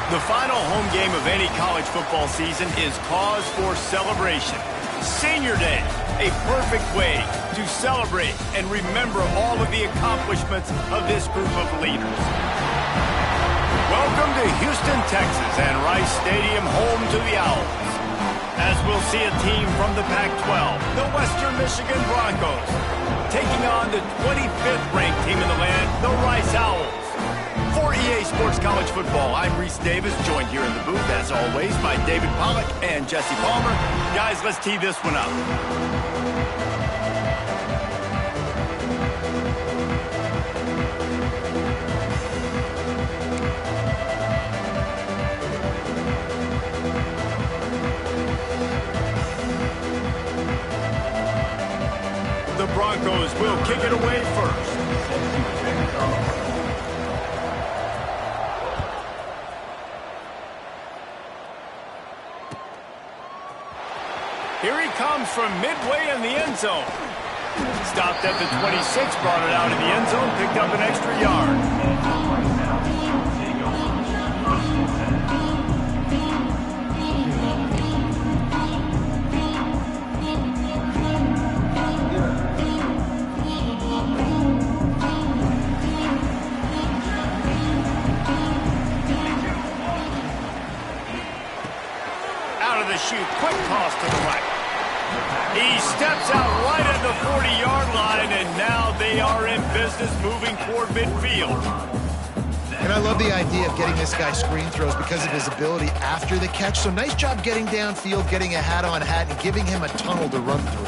The final home game of any college football season is cause for celebration. Senior Day, a perfect way to celebrate and remember all of the accomplishments of this group of leaders. Welcome to Houston, Texas, and Rice Stadium, home to the Owls. As we'll see a team from the Pac-12, the Western Michigan Broncos, taking on the 25th ranked team in the land, the Rice Owls. For EA Sports College Football, I'm Reese Davis, joined here in the booth, as always, by David Pollack and Jesse Palmer. Guys, let's tee this one up. The Broncos will kick it away first. Here he comes from midway in the end zone. Stopped at the 26, brought it out of the end zone, picked up an extra yard. Out of the chute, quick toss to the right. He steps out right at the 40-yard line, and now they are in business moving toward midfield. And I love the idea of getting this guy screen throws because of his ability after the catch. So nice job getting downfield, getting a hat-on-hat, and giving him a tunnel to run through.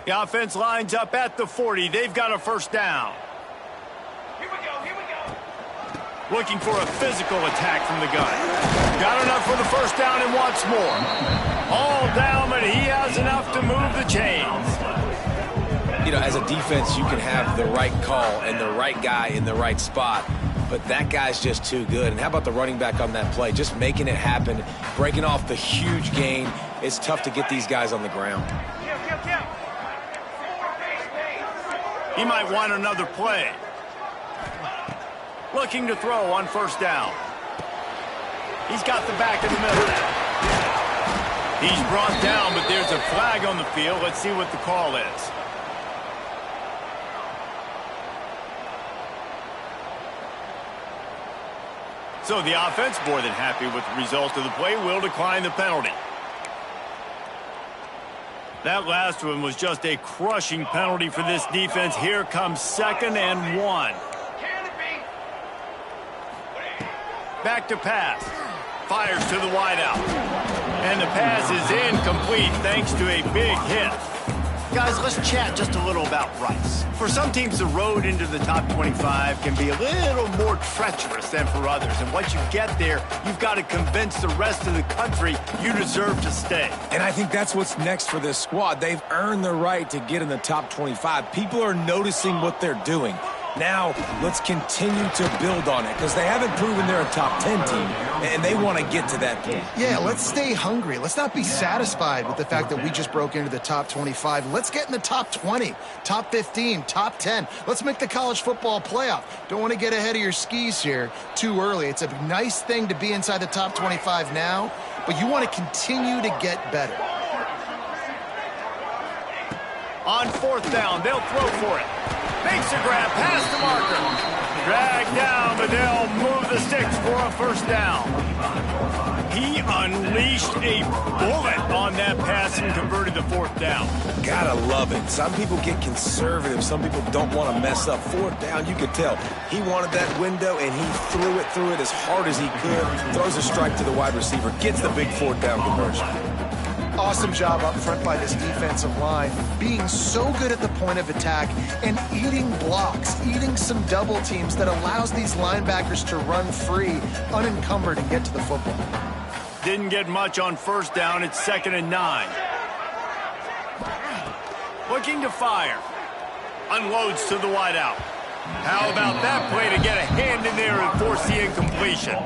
The offense lines up at the 40. They've got a first down. Looking for a physical attack from the gun. Got enough for the first down and wants more. All down, but he has enough to move the chains. You know, as a defense, you can have the right call and the right guy in the right spot, but that guy's just too good. And how about the running back on that play? Just making it happen, breaking off the huge gain. It's tough to get these guys on the ground. He might want another play. Looking to throw on first down. He's got the back in the middle. He's brought down, but there's a flag on the field. Let's see what the call is. So the offense, more than happy with the result of the play, will decline the penalty. That last one was just a crushing penalty for this defense. Here comes 2nd and 1. Back to pass. Fires to the wideout. And the pass is incomplete thanks to a big hit. Guys, let's chat just a little about Rice. For some teams, the road into the top 25 can be a little more treacherous than for others. And once you get there, you've got to convince the rest of the country you deserve to stay. And I think that's what's next for this squad. They've earned the right to get in the top 25. People are noticing what they're doing. Now, let's continue to build on it because they haven't proven they're a top 10 team, and they want to get to that point. Yeah, let's stay hungry. Let's not be satisfied with the fact that we just broke into the top 25. Let's get in the top 20, top 15, top 10. Let's make the college football playoff. Don't want to get ahead of your skis here too early. It's a nice thing to be inside the top 25 now, but you want to continue to get better. On fourth down, they'll throw for it. Makes a grab, pass the marker. Dragged down, but they'll move the sticks for a first down. He unleashed a bullet on that pass and converted the fourth down. Gotta love it. Some people get conservative. Some people don't want to mess up. Fourth down, you could tell. He wanted that window, and he threw it as hard as he could. Throws a strike to the wide receiver. Gets the big fourth down conversion. Awesome job up front by this defensive line, being so good at the point of attack and eating blocks, eating some double teams that allows these linebackers to run free, unencumbered, and get to the football. Didn't get much on first down. It's 2nd and 9. Looking to fire. Unloads to the wideout. How about that play to get a hand in there and force the incompletion?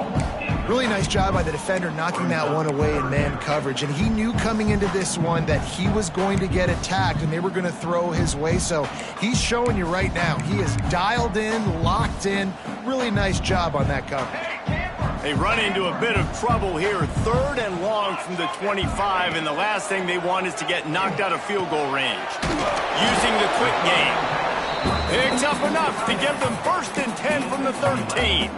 Really nice job by the defender knocking that one away in man coverage. And he knew coming into this one that he was going to get attacked and they were going to throw his way. So he's showing you right now. He is dialed in, locked in. Really nice job on that cover. They run into a bit of trouble here. 3rd and long from the 25, and the last thing they want is to get knocked out of field goal range. Using the quick game. Picks up enough to give them 1st and 10 from the 13.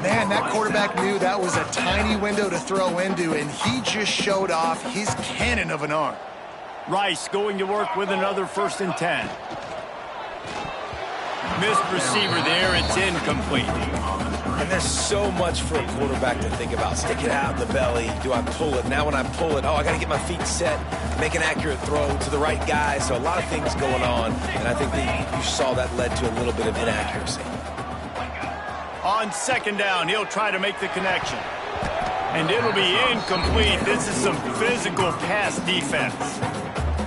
Man, that quarterback knew that was a tiny window to throw into, and he just showed off his cannon of an arm. Rice going to work with another 1st and 10. Missed receiver there. It's incomplete. And there's so much for a quarterback to think about. Stick it out in the belly. Do I pull it? Now when I pull it, I got to get my feet set, make an accurate throw to the right guy. So a lot of things going on, and I think that you saw that led to a little bit of inaccuracy. On 2nd down, he'll try to make the connection. And it'll be incomplete. This is some physical pass defense.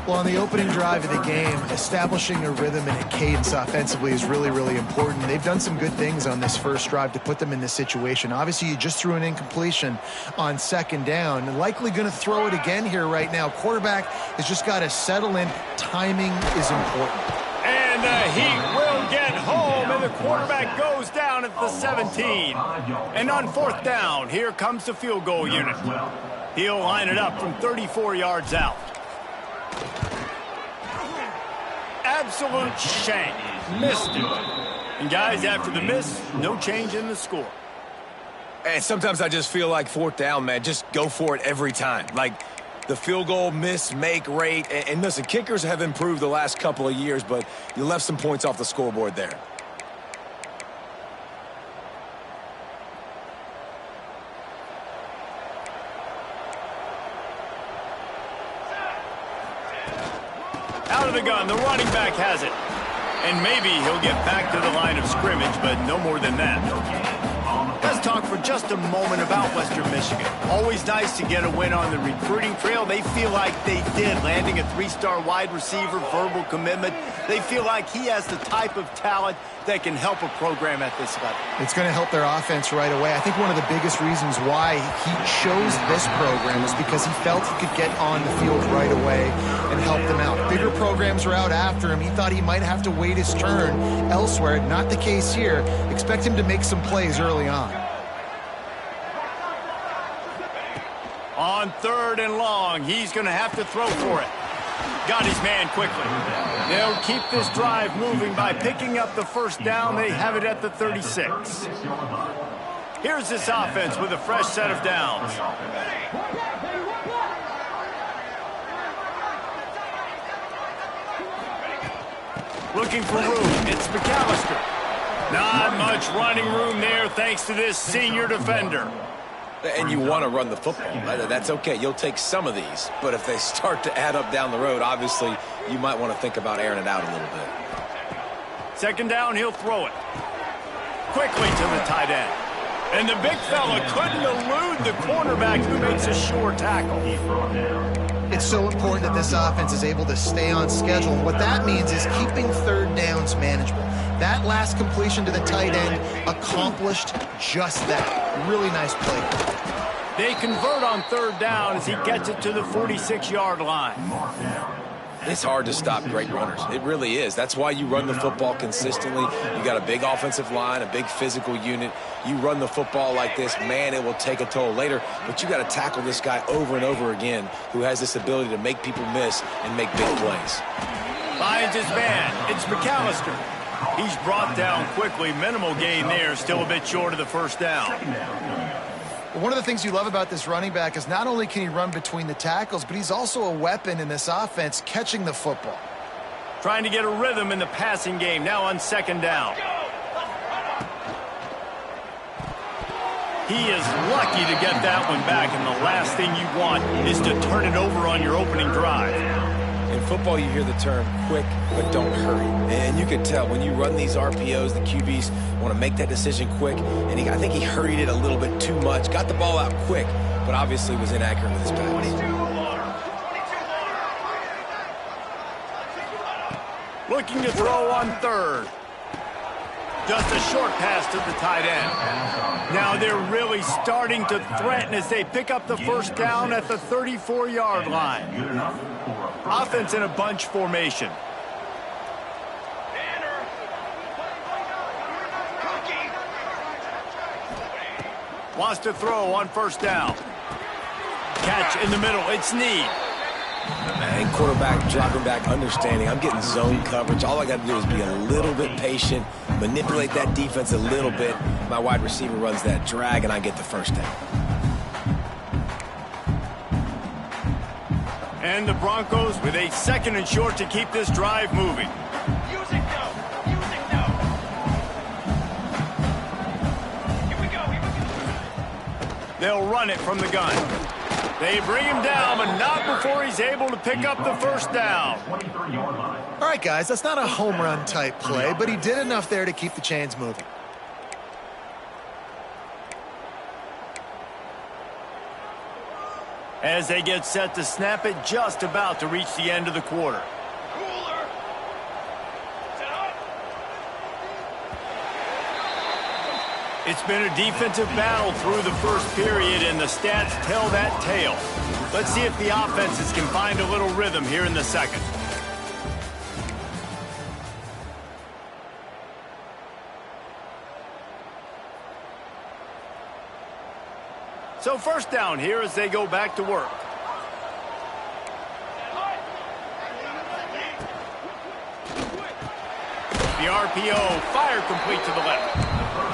Well, on the opening drive of the game, establishing a rhythm and a cadence offensively is really, really important. They've done some good things on this first drive to put them in this situation. Obviously, you just threw an incompletion on 2nd down. Likely going to throw it again here right now. Quarterback has just got to settle in. Timing is important. And the Heat will get home, and the quarterback goes down at the 17. And on 4th down, here comes the field goal unit. He'll line it up from 34 yards out. Absolute shank. Missed it. And guys, after the miss, no change in the score. And sometimes I just feel like 4th down, man, just go for it every time. Like the field goal miss, make rate. And listen, kickers have improved the last couple of years, but you left some points off the scoreboard there. Out of the gun, the running back has it. And maybe he'll get back to the line of scrimmage, but no more than that. Let's talk for just a moment about Western Michigan. Always nice to get a win on the recruiting trail. They feel like they did, landing a 3-star wide receiver, verbal commitment. They feel like he has the type of talent that can help a program at this level. It's going to help their offense right away. I think one of the biggest reasons why he chose this program is because he felt he could get on the field right away and help them out. Bigger programs are out after him. He thought he might have to wait his turn elsewhere. Not the case here. Expect him to make some plays early on. On 3rd and long, he's going to have to throw for it. Got his man quickly. They'll keep this drive moving by picking up the 1st down. They have it at the 36. Here's this offense with a fresh set of downs. Looking for room. It's McAllister. Not much running room there thanks to this senior defender. And you want to run the football. That's okay. You'll take some of these. But if they start to add up down the road, obviously, you might want to think about airing it out a little bit. 2nd down, he'll throw it. Quickly to the tight end. And the big fella couldn't elude the cornerback who makes a sure tackle. It's so important that this offense is able to stay on schedule. And what that means is keeping 3rd downs manageable. That last completion to the tight end accomplished just that. Really nice play. They convert on 3rd down as he gets it to the 46-yard line. It's hard to stop great runners. It really is. That's why you run the football consistently. You got a big offensive line, a big physical unit. You run the football like this, man, it will take a toll later. But you got to tackle this guy over and over again who has this ability to make people miss and make big plays. Finds his man. It's McAllister. He's brought down quickly. Minimal gain there. Still a bit short of the 1st down. One of the things you love about this running back is not only can he run between the tackles, but he's also a weapon in this offense, catching the football. Trying to get a rhythm in the passing game, now on 2nd down. He is lucky to get that one back, and the last thing you want is to turn it over on your opening drive. In football, you hear the term quick, but don't hurry. And you can tell when you run these RPOs, the QBs want to make that decision quick. And I think he hurried it a little bit too much. Got the ball out quick, but obviously was inaccurate with his pass. Looking to throw on 3rd. Just a short pass to the tight end. Now they're really starting to threaten as they pick up the first down at the 34-yard line. Offense in a bunch formation. Wants to throw on first down. Catch in the middle. It's Need. And quarterback dropping back, understanding I'm getting zone coverage. All I got to do is be a little bit patient, manipulate that defense a little bit. My wide receiver runs that drag, and I get the first down. And the Broncos with a 2nd and short to keep this drive moving. They'll run it from the gun. They bring him down, but not before he's able to pick up the first down. All right, guys, that's not a home run type play, but he did enough there to keep the chains moving. As they get set to snap it, just about to reach the end of the quarter. It's been a defensive battle through the first period, and the stats tell that tale. Let's see if the offenses can find a little rhythm here in the second. So first down here as they go back to work. The RPO, fire complete to the left.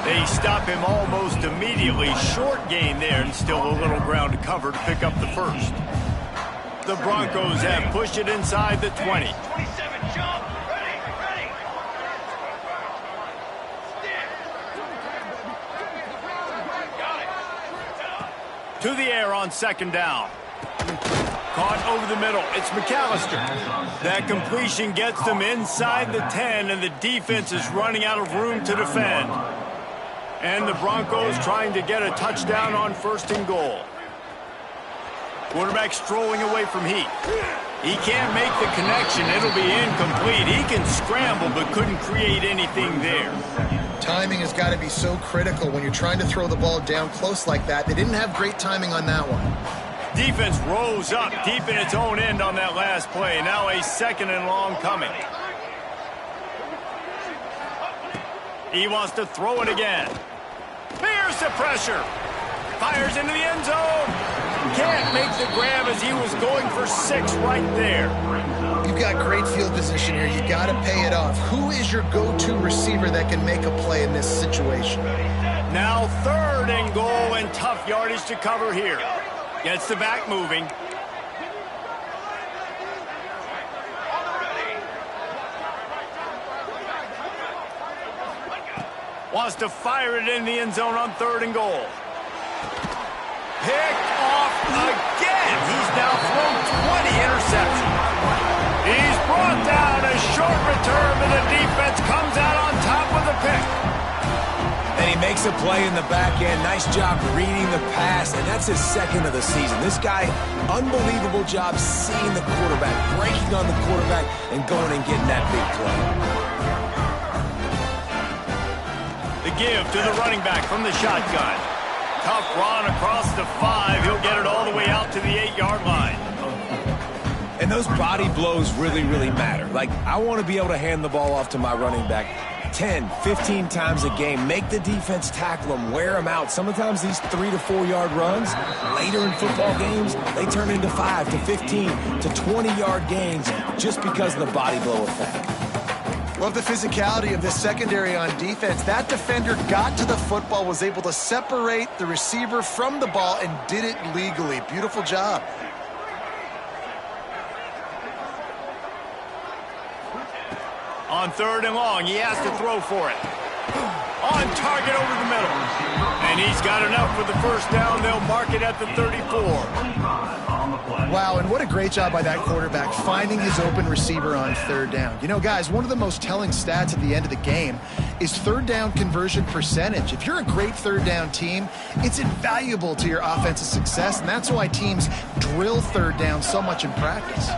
They stop him almost immediately. Short gain there, and still a little ground to cover to pick up the first. The Broncos have pushed it inside the 20. 27, jump, ready. To the air on second down. Caught over the middle. It's McAllister. That completion gets them inside the 10, and the defense is running out of room to defend. And the Broncos trying to get a touchdown on 1st and goal. Quarterback strolling away from Heath. He can't make the connection. It'll be incomplete. He can scramble but couldn't create anything there. Timing has got to be so critical when you're trying to throw the ball down close like that. They didn't have great timing on that one. Defense rose up deep in its own end on that last play. Now a 2nd and long coming. He wants to throw it again. Here's the pressure. Fires into the end zone. Can't make the grab as he was going for 6 right there. You've got great field position here. You got to pay it off. Who is your go-to receiver that can make a play in this situation? Now 3rd and goal, and tough yardage to cover here. Gets the back moving. Wants to fire it in the end zone on 3rd and goal. Picked off again. He's now thrown 20 interceptions. He's brought down a short return, but the defense comes out on top with the pick. And he makes a play in the back end. Nice job reading the pass, and that's his 2nd of the season. This guy, unbelievable job seeing the quarterback, breaking on the quarterback, and going and getting that big play. The give to the running back from the shotgun. Tough run across the 5. He'll get it all the way out to the 8-yard line. And those body blows really, really matter. Like, I want to be able to hand the ball off to my running back 10, 15 times a game. Make the defense tackle them, wear them out. Sometimes these 3 to 4 yard runs, later in football games, they turn into 5 to 15 to 20-yard gains just because of the body blow effect. Love the physicality of this secondary on defense. That defender got to the football, was able to separate the receiver from the ball, and did it legally. Beautiful job. On 3rd and long, he has to throw for it. On target over the middle. And he's got enough for the first down. They'll mark it at the 34. Wow, and what a great job by that quarterback, finding his open receiver on 3rd down. You know, guys, one of the most telling stats at the end of the game is 3rd down conversion percentage. If you're a great 3rd down team, it's invaluable to your offensive success, and that's why teams drill 3rd down so much in practice.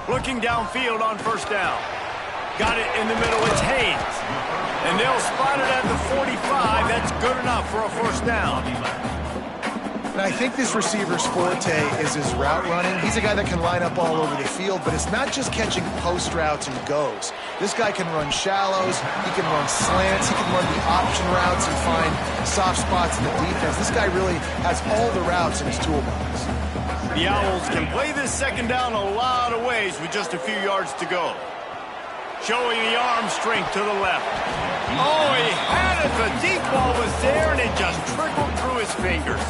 Looking downfield on first down. Got it in the middle. It's Haynes. And they'll spot it at the 45. That's good enough for a first down. And I think this receiver's forte is his route running. He's a guy that can line up all over the field, but it's not just catching post routes and goes. This guy can run shallows, he can run slants, he can run the option routes and find soft spots in the defense. This guy really has all the routes in his toolbox. The Owls can play this second down a lot of ways with just a few yards to go. Showing the arm strength to the left. Oh, he had it. The deep ball was there, and it just trickled through his fingers.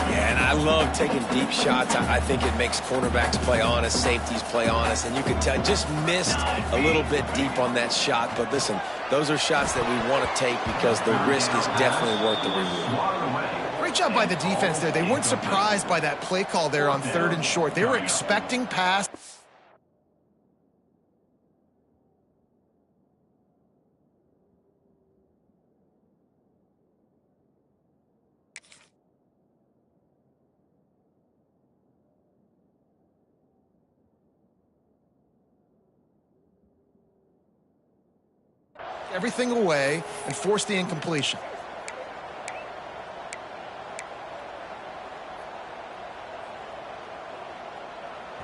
Yeah, and I love taking deep shots. I think it makes cornerbacks play honest, safeties play honest, and you can tell just missed a little bit deep on that shot. But listen, those are shots that we want to take because the risk is definitely worth the reward. Great job by the defense there. They weren't surprised by that play call there on 3rd and short. They were expecting pass. Everything away and force the incompletion.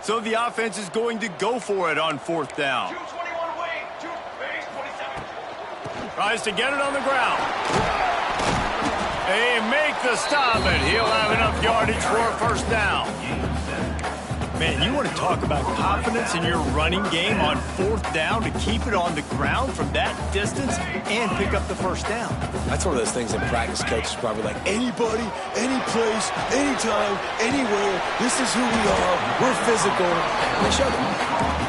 So the offense is going to go for it on 4th down. 221 away. 2 base 27. Tries to get it on the ground. They make the stop, and he'll have enough yardage for a first down. Man, you want to talk about confidence in your running game on 4th down to keep it on the ground from that distance and pick up the first down. That's one of those things in practice coaches probably like, anybody, any place, anytime, anywhere, this is who we are, we're physical, and they showed it.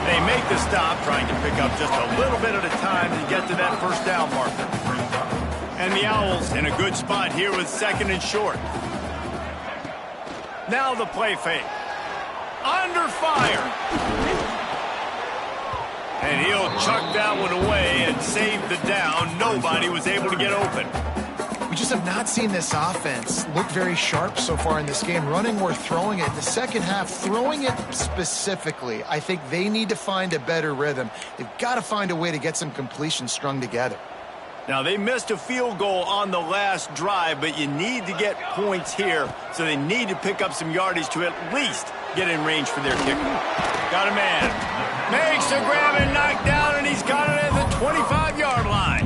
They make the stop, trying to pick up just a little bit at a time to get to that first down marker. And the Owls in a good spot here with 2nd and short. Now the play fake. Under fire. And he'll chuck that one away and save the down. Nobody was able to get open. We just have not seen this offense look very sharp so far in this game, running or throwing it. In the second half, throwing it specifically, I think they need to find a better rhythm. They've got to find a way to get some completions strung together. Now, they missed a field goal on the last drive, but you need to get points here, so they need to pick up some yardage to at least get in range for their kicker. Got a man. Makes the grab and knock down, and he's got it at the 25-yard line.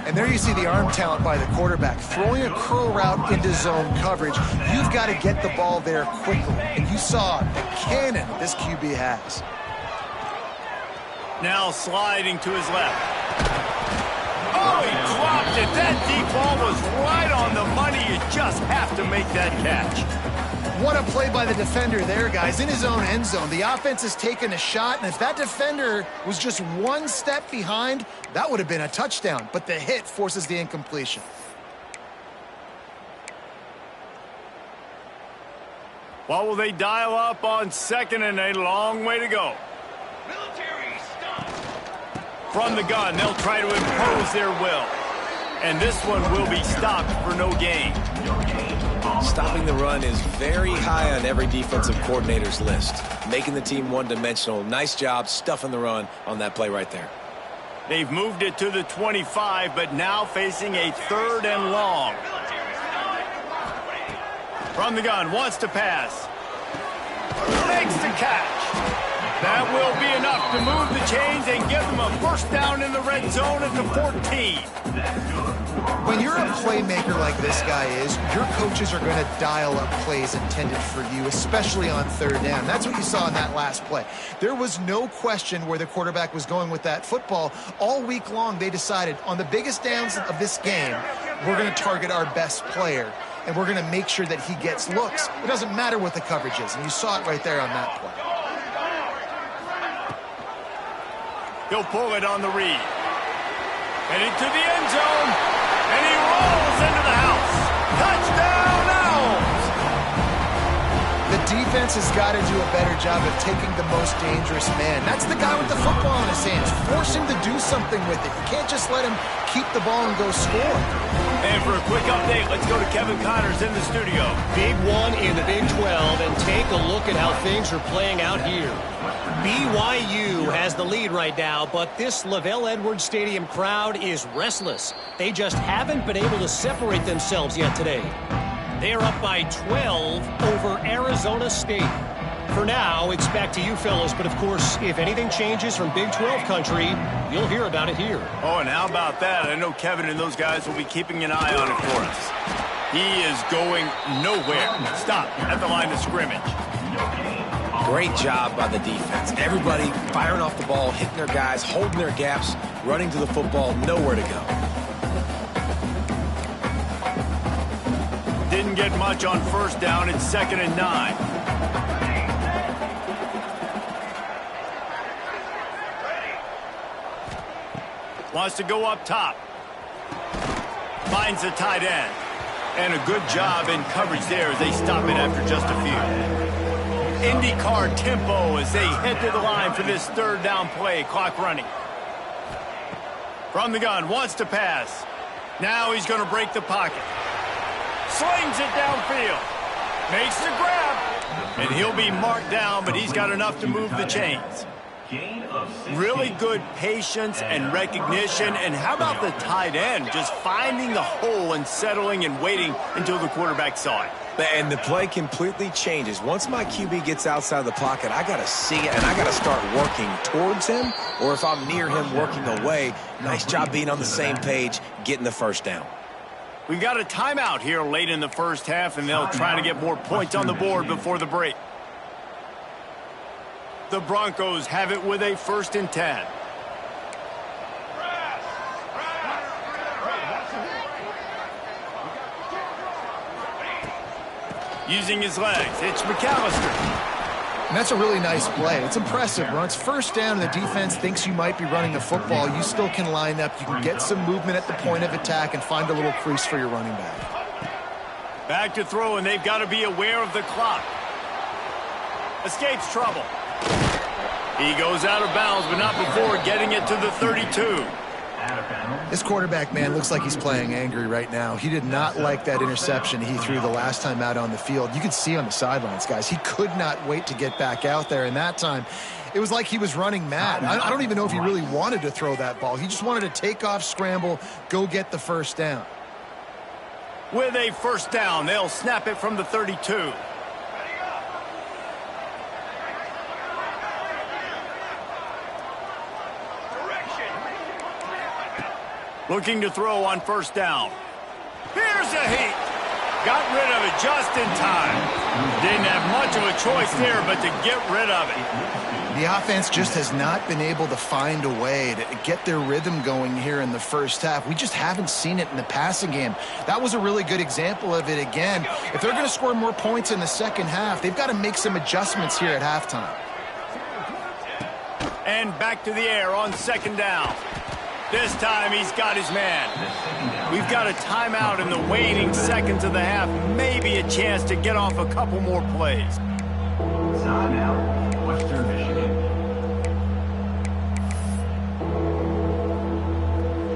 And there you see the arm talent by the quarterback. Throwing a curl route into zone coverage, you've got to get the ball there quickly. And you saw the cannon this QB has. Now sliding to his left. Oh, he dropped it. That deep ball was right on the money. You just have to make that catch. What a play by the defender there, guys. In his own end zone, the offense has taken a shot, and if that defender was just one step behind, that would have been a touchdown. But the hit forces the incompletion. What will they dial up on 2nd and a long way to go? Military stop. From the gun, they'll try to impose their will. And this one will be stopped for no gain. Stopping the run is very high on every defensive coordinator's list. Making the team one-dimensional. Nice job stuffing the run on that play right there. They've moved it to the 25, but now facing a 3rd and long. From the gun, wants to pass. Makes the catch. That will be enough to move the chains and give them a first down in the red zone at the 14. When you're a playmaker like this guy is, your coaches are going to dial up plays intended for you, especially on 3rd down. That's what you saw in that last play. There was no question where the quarterback was going with that football. All week long, they decided on the biggest downs of this game, we're going to target our best player, and we're going to make sure that he gets looks. It doesn't matter what the coverage is, and you saw it right there on that play. He'll pull it on the read. And into the end zone. And he rolls into the house. Touchdown, Owls! The defense defense has got to do a better job of taking the most dangerous man. That's the guy with the football in his hands. Force him to do something with it. You can't just let him keep the ball and go score. And for a quick update, let's go to Kevin Connors in the studio. Big one in the Big 12, and take a look at how things are playing out here. BYU has the lead right now, but this LaVell Edwards Stadium crowd is restless. They just haven't been able to separate themselves yet today. They are up by 12 over Arizona State. For now, it's back to you fellas, but of course, if anything changes from Big 12 country, you'll hear about it here. Oh, and how about that? I know Kevin and those guys will be keeping an eye on it for us. He is going nowhere. Stop at the line of scrimmage. Great job by the defense. Everybody firing off the ball, hitting their guys, holding their gaps, running to the football, nowhere to go. Didn't get much on first down. It's 2nd and 9. Wants to go up top. Finds the tight end. And a good job in coverage there as they stop it after just a few. IndyCar tempo as they head to the line for this 3rd down play. Clock running. From the gun, wants to pass. Now he's going to break the pocket. Slings it downfield. Makes the grab. And he'll be marked down, but he's got enough to move the chains. Really good patience and recognition. And how about the tight end? Just finding the hole and settling and waiting until the quarterback saw it. And the play completely changes. Once my QB gets outside the pocket, I got to see it, and I got to start working towards him, or if I'm near him, working away. Nice job being on the same page, getting the first down. We've got a timeout here late in the first half, and they'll try to get more points on the board before the break. The Broncos have it with a 1st and 10. Using his legs, it's McAllister. And that's a really nice play. It's impressive. When it's 1st down and the defense thinks you might be running the football, you still can line up. You can get some movement at the point of attack and find a little crease for your running back. Back to throw, and they've got to be aware of the clock. Escapes trouble. He goes out of bounds, but not before getting it to the 32. This quarterback, man, looks like he's playing angry right now. He did not like that interception he threw the last time out on the field. You could see on the sidelines, guys. He could not wait to get back out there, and that time it was like he was running mad. I don't even know if he really wanted to throw that ball. He just wanted to take off, scramble, go get the 1st down. With a 1st down, they'll snap it from the 32. Looking to throw on 1st down. Here's a heat. Got rid of it just in time. Didn't have much of a choice there, but to get rid of it. The offense just has not been able to find a way to get their rhythm going here in the first half. We just haven't seen it in the passing game. That was a really good example of it again. If they're going to score more points in the second half, they've got to make some adjustments here at halftime. And back to the air on 2nd down. This time he's got his man. We've got a timeout in the waning seconds of the half. Maybe a chance to get off a couple more plays. Timeout, Western Michigan.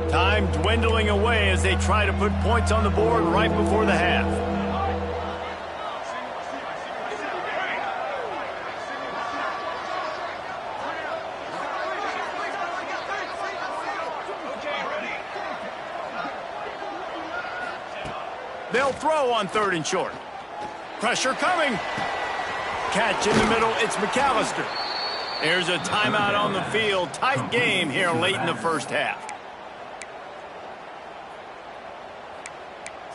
Time dwindling away as they try to put points on the board right before the half. They'll throw on 3rd and short. Pressure coming. Catch in the middle. It's McAllister. There's a timeout on the field. Tight game here late in the first half.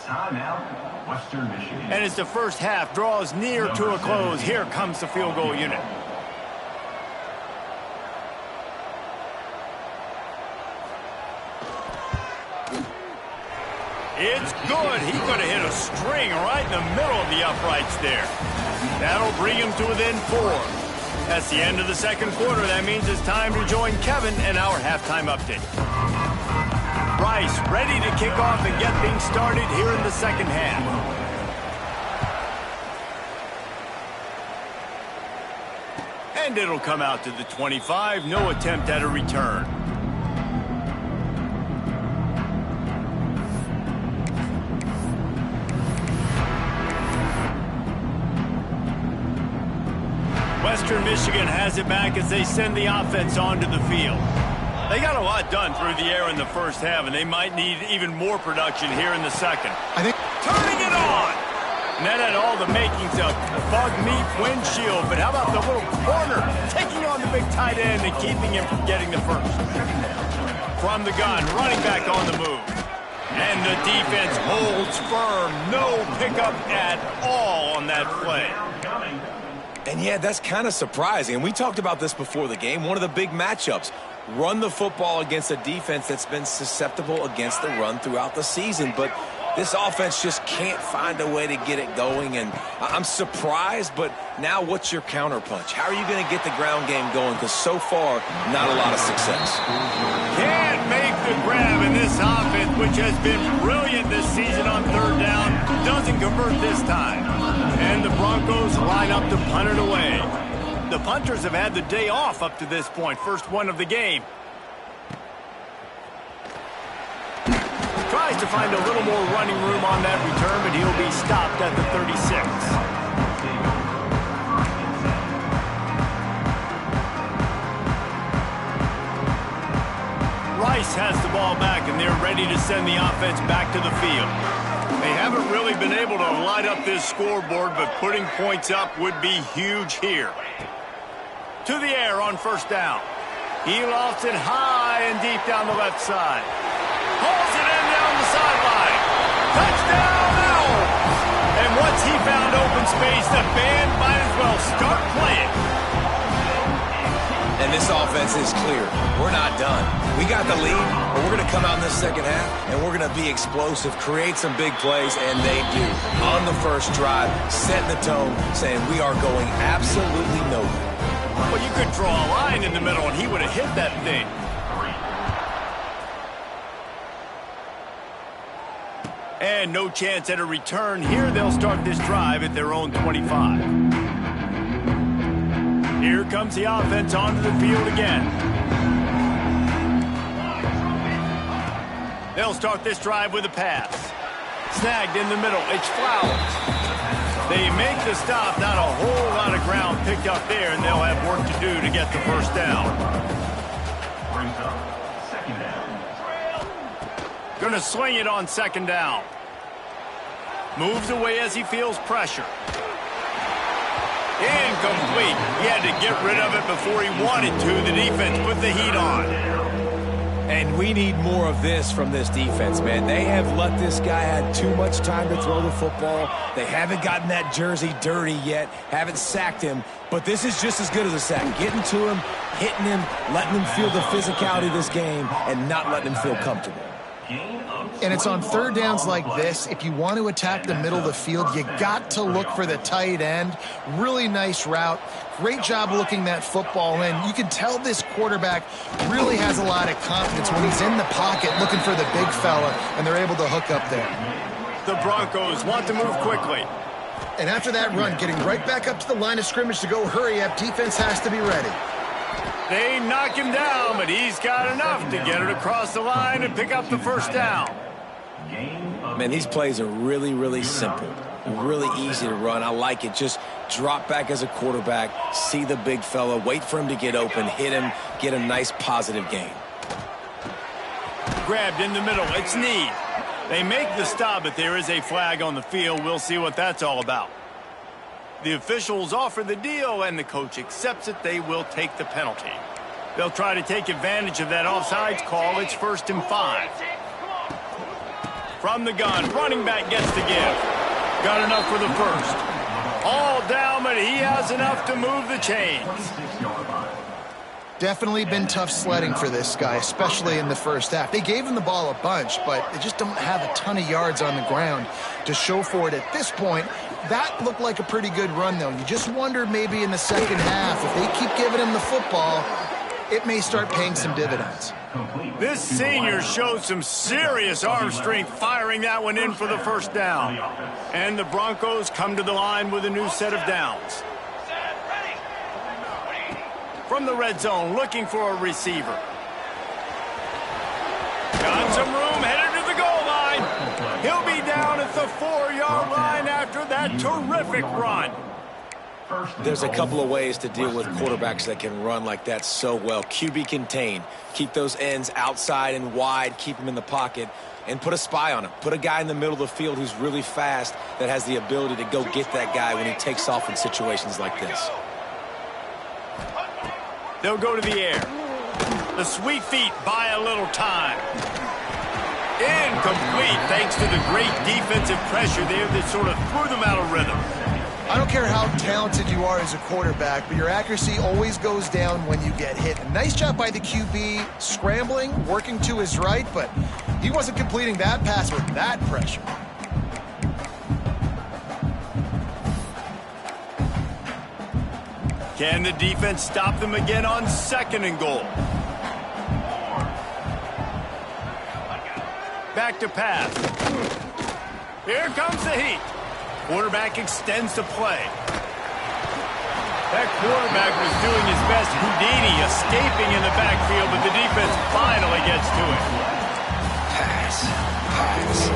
Timeout, Western Michigan. And as the first half draws near to a close, here comes the field goal unit. It's good. He could have hit a string right in the middle of the uprights there. That'll bring him to within 4. That's the end of the second quarter. That means it's time to join Kevin and our halftime update. Rice ready to kick off and get things started here in the second half. And it'll come out to the 25. No attempt at a return. Western Michigan has it back as they send the offense onto the field. They got a lot done through the air in the first half, and they might need even more production here in the second. Turning it on! And that had all the makings of bug meat windshield, but how about the little corner taking on the big tight end and keeping him from getting the first? From the gun, running back on the move. And the defense holds firm. No pickup at all on that play. And yeah, that's kind of surprising. And we talked about this before the game. One of the big matchups. Run the football against a defense that's been susceptible against the run throughout the season. But this offense just can't find a way to get it going. And I'm surprised, but now what's your counterpunch? How are you going to get the ground game going? Because so far, not a lot of success. Can't make the grab in this offense, which has been brilliant this season on third down. Doesn't convert this time. And the Broncos line up to punt it away. The punters have had the day off up to this point. First one of the game. Tries to find a little more running room on that return, but he'll be stopped at the 36. Rice has the ball back, and they're ready to send the offense back to the field. They haven't really been able to light up this scoreboard, but putting points up would be huge here. To the air on first down. He lofts it high and deep down the left side. Pulls it in down the sideline. Touchdown, Owls! And once he found open space, the band might as well start playing. And this offense is clear. We're not done. We got the lead, but we're going to come out in this second half, and we're going to be explosive, create some big plays, and they do. On the first drive, setting the tone, saying we are going absolutely nowhere. Well, you could draw a line in the middle, and he would have hit that thing. And no chance at a return. Here they'll start this drive at their own 25. Here comes the offense onto the field again. They'll start this drive with a pass. Snagged in the middle. It's Flowers. They make the stop. Not a whole lot of ground picked up there, and they'll have work to do to get the first down. Gonna swing it on second down. Moves away as he feels pressure. Incomplete. He had to get rid of it before he wanted to. The defense put the heat on. And we need more of this from this defense, man. They have let this guy have too much time to throw the football. They haven't gotten that jersey dirty yet, haven't sacked him. But this is just as good as a sack. Getting to him, hitting him, letting him feel the physicality of this game, and not letting him feel comfortable. And it's on third downs like this. If you want to attack the middle of the field, you got to look for the tight end. Really nice route. Great job looking that football in. You can tell this quarterback really has a lot of confidence when he's in the pocket looking for the big fella, and they're able to hook up there. The Broncos want to move quickly. And after that run, getting right back up to the line of scrimmage to go hurry up, defense has to be ready. They knock him down, but he's got enough to get it across the line and pick up the first down. Man, these plays are really, really simple. Really easy to run. I like it. Just drop back as a quarterback, see the big fella, wait for him to get open, hit him, get a nice positive gain. Grabbed in the middle. It's Need. They make the stop, but there is a flag on the field. We'll see what that's all about. The officials offer the deal, and the coach accepts it. They will take the penalty. They'll try to take advantage of that offsides call. It's 1st and 5. From the gun, running back gets the give. Got enough for the first. All down, but he has enough to move the chains. Definitely been tough sledding for this guy, especially in the first half. They gave him the ball a bunch, but they just don't have a ton of yards on the ground to show for it at this point. That looked like a pretty good run, though. You just wonder maybe in the second half, if they keep giving him the football, it may start paying some dividends. This senior showed some serious arm strength firing that one in for the first down. And the Broncos come to the line with a new set of downs. From the red zone, looking for a receiver. Got some room, headed to the goal line. He'll be down at the 4-yard line after that terrific run. There's a couple of ways to deal with quarterbacks that can run like that so well. QB contain. Keep those ends outside and wide. Keep them in the pocket. And put a spy on him. Put a guy in the middle of the field who's really fast that has the ability to go get that guy when he takes off in situations like this. They'll go to the air. The sweet feet buy a little time. Incomplete thanks to the great defensive pressure there that sort of threw them out of rhythm. I don't care how talented you are as a quarterback, but your accuracy always goes down when you get hit. A nice job by the QB, scrambling, working to his right, but he wasn't completing that pass with that pressure. Can the defense stop them again on 2nd and goal? Back to pass. Here comes the heat. Quarterback extends the play. That quarterback was doing his best Houdini, escaping in the backfield, but the defense finally gets to it. Pass.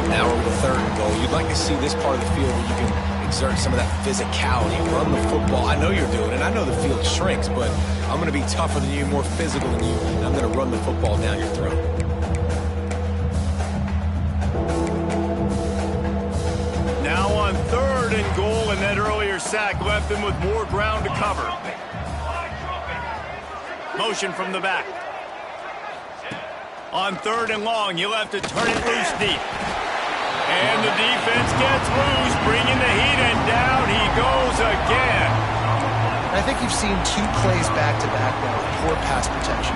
Now we're with 3rd and goal. You'd like to see this part of the field where you can exert some of that physicality, run the football. I know you're doing it. I know the field shrinks, but I'm going to be tougher than you, more physical than you, and I'm going to run the football down your throat. Now on 3rd and goal, and that earlier sack left them with more ground to cover. Motion from the back. On 3rd and long, you'll have to turn it loose deep. And the defense gets loose, bringing the heat, and down he goes again. I think you've seen 2 plays back-to-back now with poor pass protection.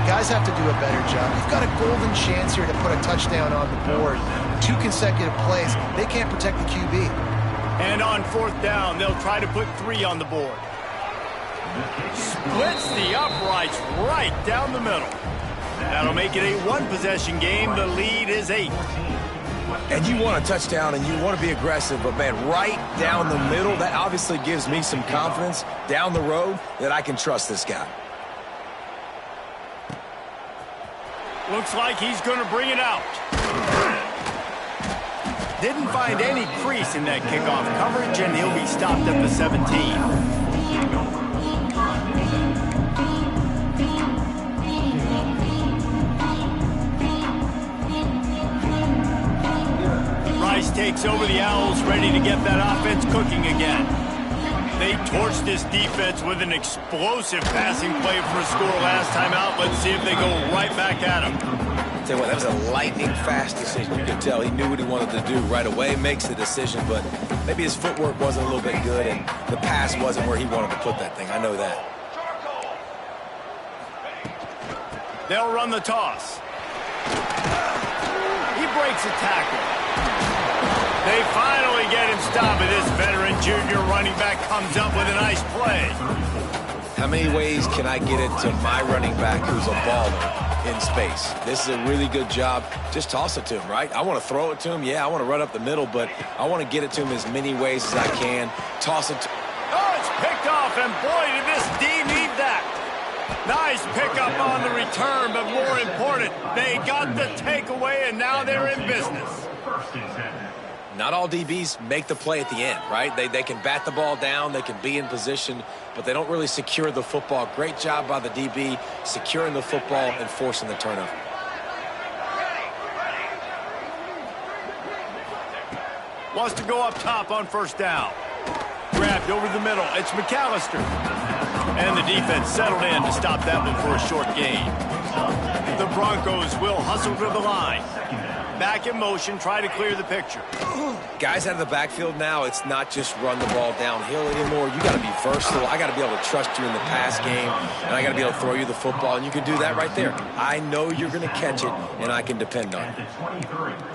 Guys have to do a better job. You've got a golden chance here to put a touchdown on the board. 2 consecutive plays. They can't protect the QB. And on 4th down, they'll try to put 3 on the board. Splits the uprights right down the middle. That'll make it a 1-possession game. The lead is 8. And you want a touchdown and you want to be aggressive, but man, right down the middle, that obviously gives me some confidence down the road that I can trust this guy. Looks like he's going to bring it out. Didn't find any crease in that kickoff coverage, and he'll be stopped at the 17. Rice takes over the Owls, ready to get that offense cooking again. They torched this defense with an explosive passing play for a score last time out. Let's see if they go right back at him. Tell you what, that was a lightning-fast decision. You could tell he knew what he wanted to do right away, makes the decision, but maybe his footwork wasn't a little bit good, and the pass wasn't where he wanted to put that thing. I know that. They'll run the toss. He breaks a tackle. They finally get him stopped, but this veteran junior running back comes up with a nice play. How many ways can I get it to my running back who's a baller in space? This is a really good job. Just toss it to him, right? I want to throw it to him. Yeah, I want to run up the middle, but I want to get it to him as many ways as I can. Toss it to... Oh, it's picked off, and boy, did this D need that. Nice pickup on the return, but more important, they got the takeaway, and now they're in business. Not all DBs make the play at the end, right? They can bat the ball down, they can be in position, but they don't really secure the football. Great job by the DB securing the football and forcing the turnover. Wants to go up top on 1st down. Grabbed over the middle. It's McAllister. And the defense settled in to stop that one for a short gain. The Broncos will hustle to the line. Back in motion, try to clear the picture. Guys out of the backfield now, it's not just run the ball downhill anymore. You got to be versatile. I got to be able to trust you in the pass game, and I got to be able to throw you the football, and you can do that right there. I know you're going to catch it, and I can depend on it.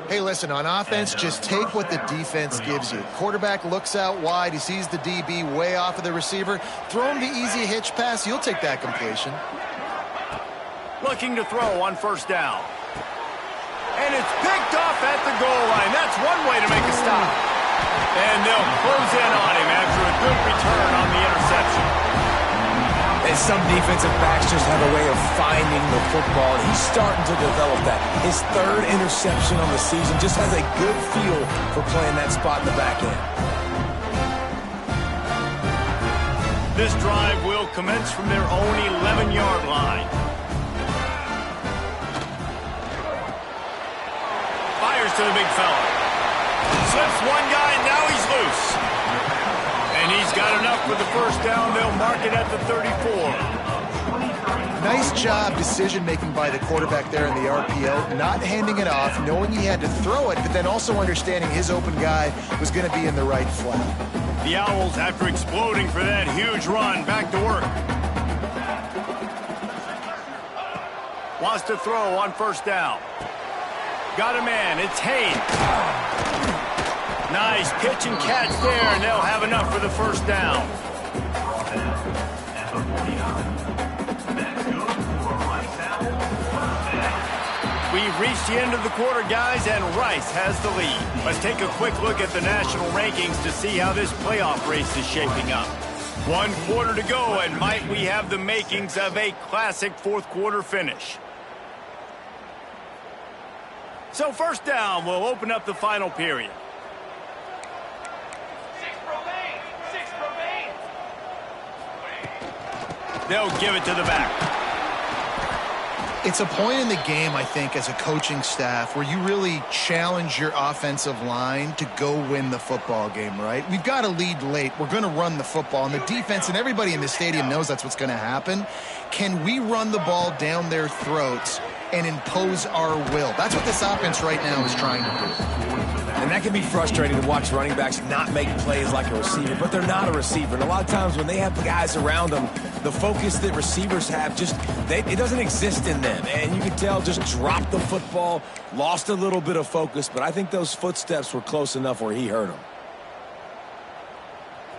Hey, listen, on offense, just take what the defense gives you. Quarterback looks out wide. He sees the DB way off of the receiver. Throw him the easy hitch pass. You'll take that completion. Looking to throw on 1st down. And it's picked off at the goal line. That's one way to make a stop. And they'll close in on him after a good return on the interception. And some defensive backs just have a way of finding the football, and he's starting to develop that. His third interception on the season, just has a good feel for playing that spot in the back end. This drive will commence from their own 11-yard line. Fires to the big fella. Slips one guy, and now he's loose. And he's got enough for the first down. They'll mark it at the 34. Nice job decision-making by the quarterback there in the RPO, not handing it off, knowing he had to throw it, but then also understanding his open guy was going to be in the right flat. The Owls, after exploding for that huge run, back to work. Wants to throw on first down. Got a man. It's Haynes. Nice pitch and catch there, and they'll have enough for the first down. We've reached the end of the quarter, guys, and Rice has the lead. Let's take a quick look at the national rankings to see how this playoff race is shaping up. 1 quarter to go, and might we have the makings of a classic fourth quarter finish. So first down will open up the final period. 6 remain. They'll give it to the back. It's a point in the game, I think, as a coaching staff where you really challenge your offensive line to go win the football game, right? We've got a lead late. We're going to run the football. And the defense and everybody in the stadium knows that's what's going to happen. Can we run the ball down their throats and impose our will? That's what this offense right now is trying to do. And that can be frustrating to watch running backs not make plays like a receiver, but they're not a receiver. And a lot of times when they have guys around them, the focus that receivers have it doesn't exist in them. And you can tell just dropped the football, lost a little bit of focus, but I think those footsteps were close enough where he hurt him.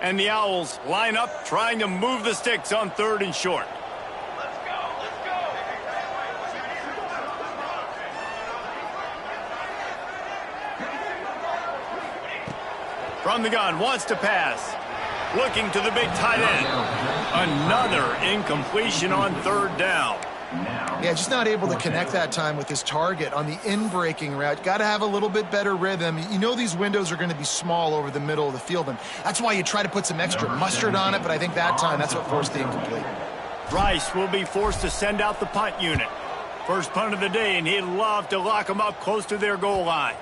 And the Owls line up trying to move the sticks on 3rd and short. Let's go. From the gun, wants to pass. Looking to the big tight end. Another incompletion on 3rd down. Yeah, just not able to connect that time with his target on the in-breaking route. Got to have a little bit better rhythm. You know these windows are going to be small over the middle of the field, and that's why you try to put some extra mustard on it, but I think that time that's what forced the incomplete. Rice will be forced to send out the punt unit. First punt of the day, and he'd love to lock them up close to their goal line.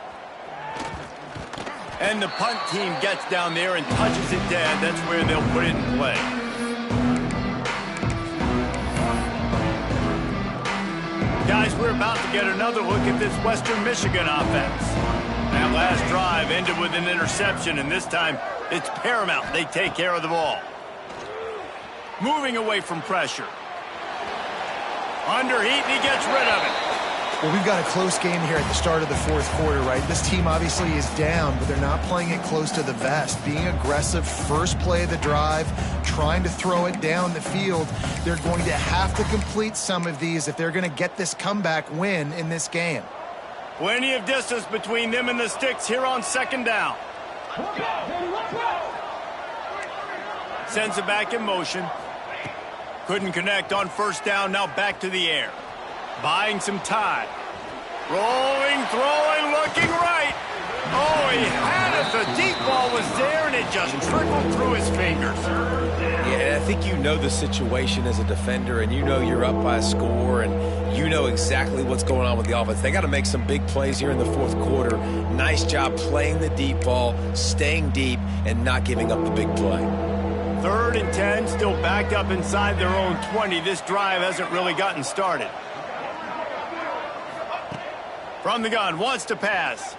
And the punt team gets down there and touches it dead. That's where they'll put it in play. Guys, we're about to get another look at this Western Michigan offense. That last drive ended with an interception, and this time it's paramount they take care of the ball. Moving away from pressure. Under heat, and he gets rid of it. Well, we've got a close game here at the start of the 4th quarter, right? This team obviously is down, but they're not playing it close to the vest. Being aggressive, first play of the drive, trying to throw it down the field. They're going to have to complete some of these if they're going to get this comeback win in this game. Plenty of distance between them and the sticks here on 2nd down. Sends it back in motion. Couldn't connect on 1st down, now back to the air. Buying some time. Rolling, throwing, looking right. Oh, he had it. The deep ball was there, and it just trickled through his fingers. Yeah, I think you know the situation as a defender, and you know you're up by a score, and you know exactly what's going on with the offense. They got to make some big plays here in the 4th quarter. Nice job playing the deep ball, staying deep, and not giving up the big play. 3rd and 10, still backed up inside their own 20. This drive hasn't really gotten started. From the gun, wants to pass.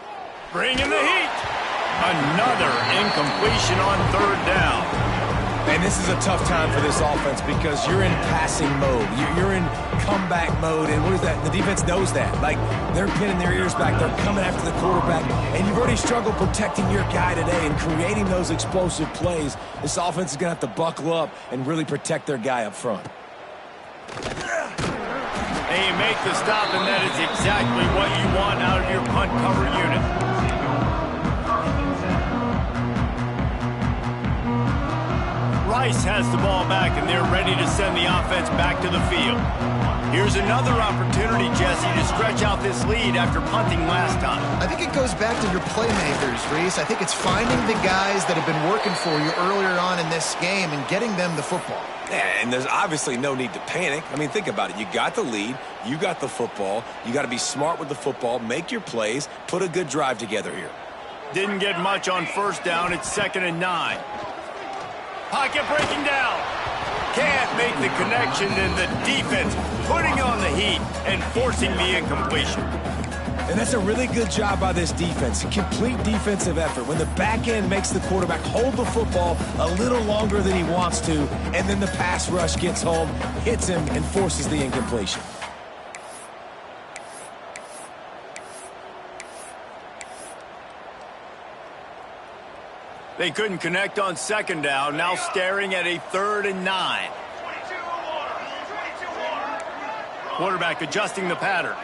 Bringing the heat. Another incompletion on 3rd down. And this is a tough time for this offense because you're in passing mode. You're in comeback mode, and what is that? The defense knows that. Like, they're pinning their ears back. They're coming after the quarterback, and you've already struggled protecting your guy today and creating those explosive plays. This offense is going to have to buckle up and really protect their guy up front. They make the stop, and that is exactly what you want out of your punt cover unit. Rice has the ball back, and they're ready to send the offense back to the field. Here's another opportunity, Jesse, to stretch out this lead after punting last time. I think it goes back to your playmakers, Reese. I think it's finding the guys that have been working for you earlier on in this game and getting them the football. Yeah, and there's obviously no need to panic. I mean, think about it. You got the lead. You got the football. You got to be smart with the football, make your plays, put a good drive together here. Didn't get much on first down. It's 2nd and 9. Pocket breaking down. Can't make the connection, and the defense putting on the heat and forcing the incompletion. And that's a really good job by this defense. A complete defensive effort. When the back end makes the quarterback hold the football a little longer than he wants to, and then the pass rush gets home, hits him, and forces the incompletion. They couldn't connect on 2nd down, now staring at a 3rd and 9. Quarterback adjusting the pattern.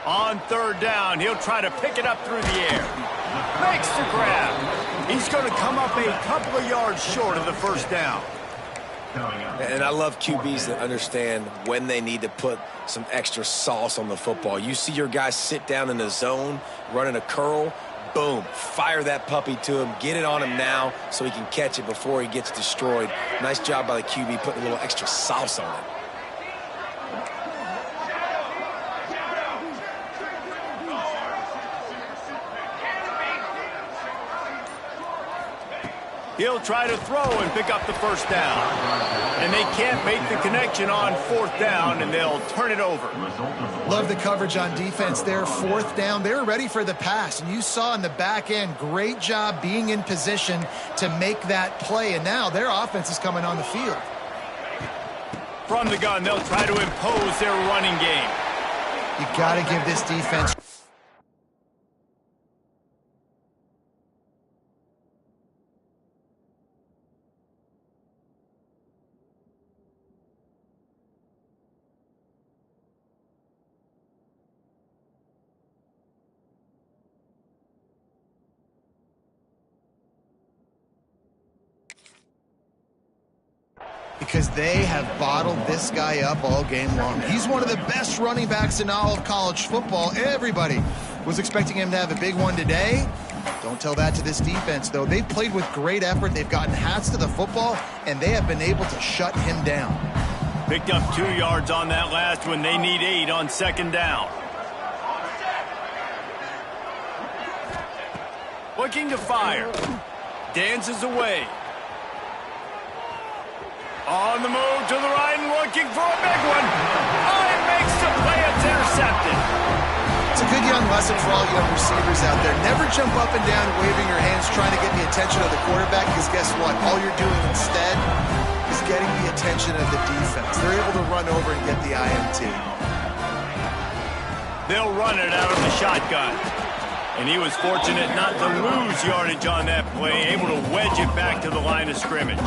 On 3rd down, he'll try to pick it up through the air. Makes the grab. He's going to come up a couple of yards short of the 1st down. And I love QBs that understand when they need to put some extra sauce on the football. You see your guys sit down in the zone, running a curl, boom, fire that puppy to him, get it on him now so he can catch it before he gets destroyed. Nice job by the QB putting a little extra sauce on it. He'll try to throw and pick up the 1st down. And they can't make the connection on 4th down, and they'll turn it over. Love the coverage on defense there. 4th down. They were ready for the pass, and you saw in the back end, great job being in position to make that play. And now their offense is coming on the field. From the gun, they'll try to impose their running game. You got to give this defense. Because they have bottled this guy up all game long. He's one of the best running backs in all of college football. Everybody was expecting him to have a big one today. Don't tell that to this defense, though. They've played with great effort. They've gotten hats to the football, and they have been able to shut him down. Picked up 2 yards on that last one. They need 8 on 2nd down. Looking to fire. Dances away. On the move to the right and looking for a big one. Oh, it makes the play. It's intercepted. It's a good young lesson for all young receivers out there. Never jump up and down waving your hands trying to get the attention of the quarterback, because guess what? All you're doing instead is getting the attention of the defense. They're able to run over and get the INT. They'll run it out of the shotgun. And he was fortunate not to lose yardage on that play, able to wedge it back to the line of scrimmage.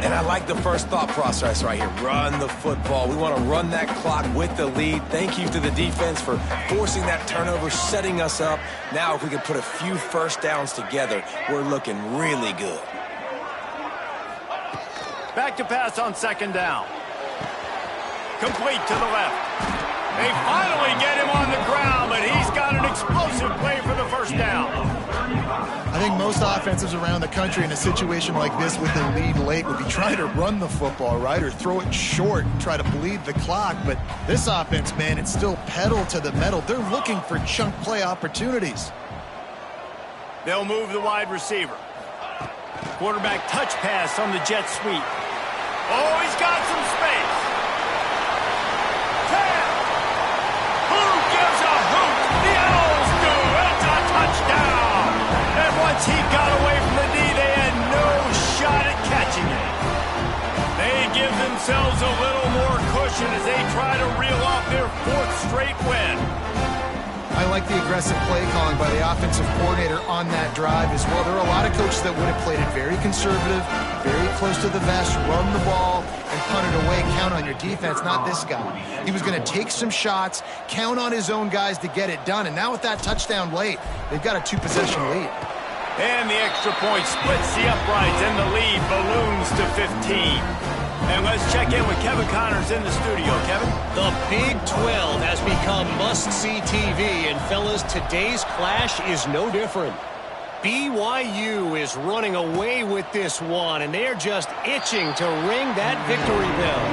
And I like the first thought process right here. Run the football. We want to run that clock with the lead. Thank you to the defense for forcing that turnover, setting us up. Now if we can put a few 1st downs together, we're looking really good. Back to pass on 2nd down. Complete to the left. They finally get him on the ground, but he's got an explosive play for the 1st down. I think most offenses around the country in a situation like this with a lead late would be trying to run the football, right, or throw it short and try to bleed the clock. But this offense, man, it's still pedal to the metal. They're looking for chunk play opportunities. They'll move the wide receiver. Quarterback touch pass on the jet sweep. Oh, he's got some space. 10. Who gives a hoot? The Owls do. It's a touchdown. And once he got away from the D, they had no shot at catching it. They give themselves a little more cushion as they try to reel off their 4th straight win. I like the aggressive play calling by the offensive coordinator on that drive as well. There are a lot of coaches that would have played it very conservative, very close to the vest, run the ball, and punt it away. Count on your defense, not this guy. He was going to take some shots, count on his own guys to get it done. And now with that touchdown late, they've got a 2-possession lead. And the extra point splits the uprights, and the lead balloons to 15. And let's check in with Kevin Connors in the studio. Kevin? The Big 12 has become must-see TV, and fellas, today's clash is no different. BYU is running away with this one, and they're just itching to ring that victory bell.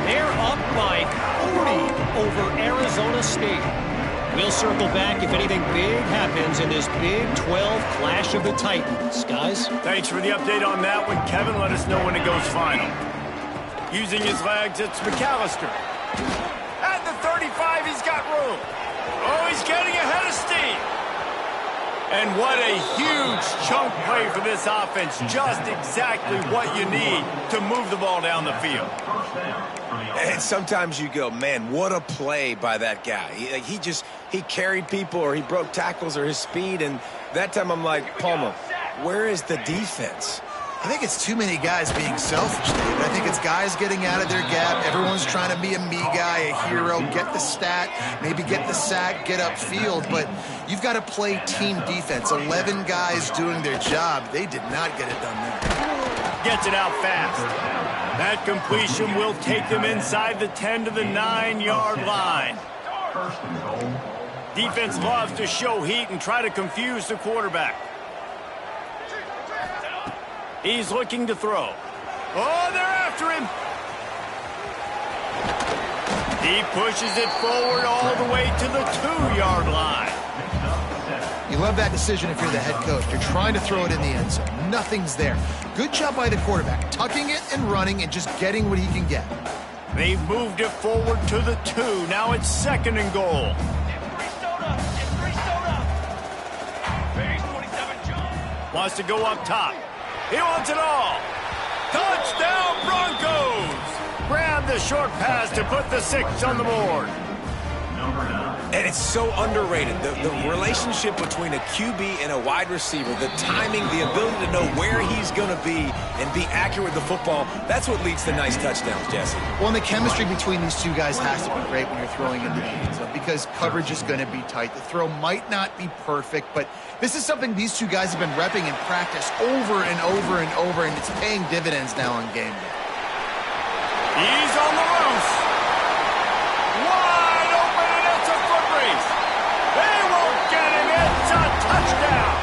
They're up by 40 over Arizona State. We'll circle back if anything big happens in this Big 12 Clash of the Titans. Guys? Thanks for the update on that one, Kevin. Let us know when it goes final. Using his legs, it's McAllister. At the 35, he's got room. Oh, he's getting ahead of steam. And what a huge chunk play for this offense. Just exactly what you need to move the ball down the field. And sometimes you go, man, what a play by that guy. He carried people, or he broke tackles, or his speed. And that time I'm like, Palmer, where is the defense? I think it's too many guys being selfish, David. I think it's guys getting out of their gap. Everyone's trying to be a me guy, a hero, get the stat, maybe get the sack, get upfield. But you've got to play team defense. 11 guys doing their job. They did not get it done there. Gets it out fast. That completion will take them inside the 10 to the 9-yard line. Defense loves to show heat and try to confuse the quarterback. He's looking to throw. Oh, they're after him. He pushes it forward all the way to the 2-yard line. You love that decision if you're the head coach. You're trying to throw it in the end zone. Nothing's there. Good job by the quarterback, tucking it and running and just getting what he can get. They've moved it forward to the 2. Now it's 2nd and goal. Wants to go up top. He wants it all. Touchdown, Broncos! Grab the short pass to put the 6 on the board. And it's so underrated. The relationship between a QB and a wide receiver, the timing, the ability to know where he's going to be and be accurate with the football, that's what leads to nice touchdowns, Jesse. Well, and the chemistry between these two guys has to be great when you're throwing into the end zone because coverage is going to be tight. The throw might not be perfect, but this is something these two guys have been repping in practice over and over and over, and it's paying dividends now on game day. He's on the loose. Wide open, and it's a foot race. They won't get him. It's a touchdown.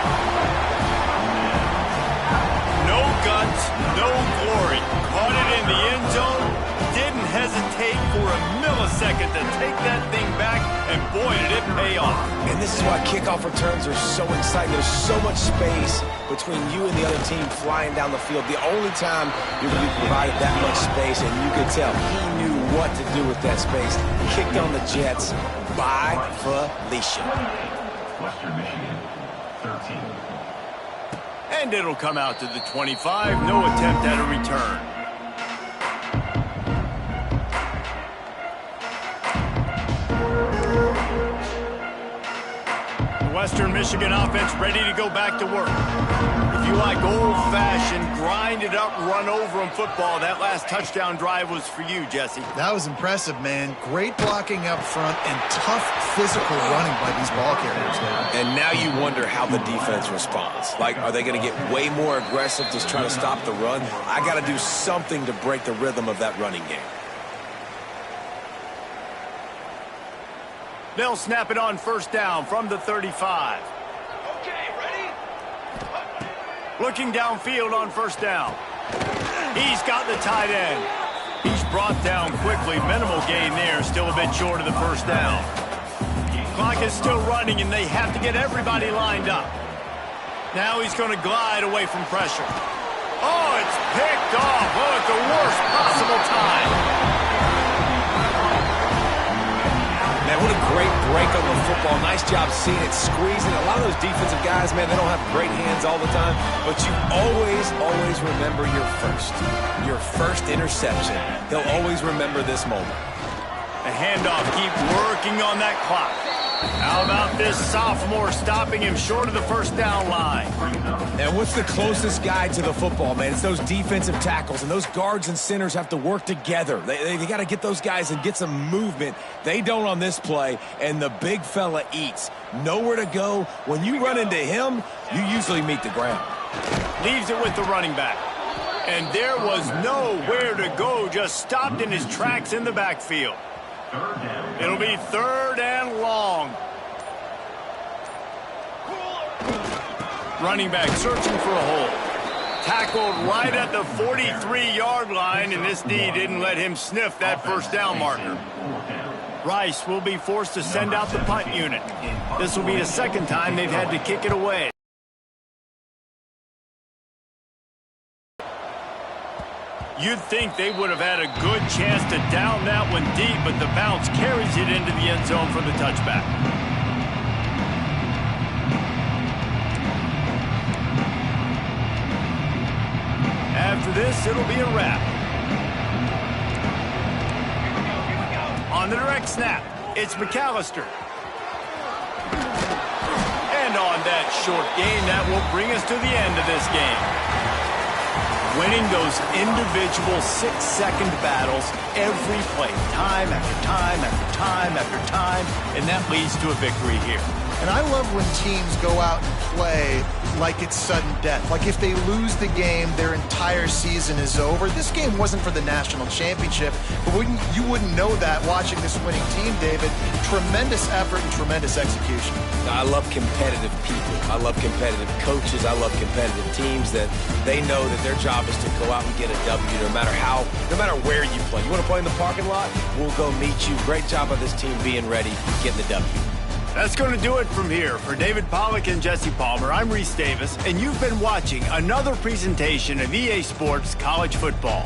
No guts, no glory. Caught it in the end zone. Didn't hesitate for a millisecond to take that thing back, and boy, did it pay off. And this is why kickoff returns are so exciting. There's so much space between you and the other team flying down the field. The only time you're going to be provided that much space, and you could tell he knew what to do with that space. Kicked on the Jets by Felicia. Western Michigan, 13. And it'll come out to the 25. No attempt at a return. Western Michigan offense ready to go back to work. If you like old-fashioned, grind-it-up, run-over-'em football, that last touchdown drive was for you, Jesse. That was impressive, man. Great blocking up front and tough physical running by these ball carriers there. And now you wonder how the defense responds. Like, are they going to get way more aggressive just trying to stop the run? I got to do something to break the rhythm of that running game. They'll snap it on first down from the 35. Okay, ready? Looking downfield on first down. He's got the tight end. He's brought down quickly. Minimal gain there. Still a bit short of the first down. Clock is still running, and they have to get everybody lined up. Now he's going to glide away from pressure. Oh, it's picked off. Oh, at the worst possible time. Man, what a great break on the football. Nice job seeing it, squeezing. A lot of those defensive guys, man, they don't have great hands all the time, but you always remember your first interception. They'll always remember this moment. The handoff, keep working on that clock. How about this sophomore stopping him short of the first down line? And what's the closest guy to the football, man? It's those defensive tackles, and those guards and centers have to work together. They got to get those guys and get some movement. They don't on this play, and the big fella eats. Nowhere to go. When you run into him, you usually meet the ground. Leaves it with the running back. And there was nowhere to go, just stopped in his tracks in the backfield. It'll be 3rd and long. Running back searching for a hole. Tackled right at the 43-yard line, and this D didn't let him sniff that first down marker. Rice will be forced to send out the punt unit. This will be the second time they've had to kick it away. You'd think they would have had a good chance to down that one deep, but the bounce carries it into the end zone for the touchback. After this, it'll be a wrap. On the direct snap, it's McAllister. And on that short gain, that will bring us to the end of this game. Winning those individual 6-second battles every play, time after time after time after time, and that leads to a victory here. And I love when teams go out and play like it's sudden death. Like if they lose the game, their entire season is over. This game wasn't for the national championship, but you wouldn't know that watching this winning team, David. Tremendous effort and tremendous execution. I love competitive people. I love competitive coaches. I love competitive teams that they know that their job is to go out and get a W no matter where you play. You want to play in the parking lot? We'll go meet you. Great job by this team being ready, getting the W. That's going to do it from here. For David Pollack and Jesse Palmer, I'm Reese Davis, and you've been watching another presentation of EA Sports College Football.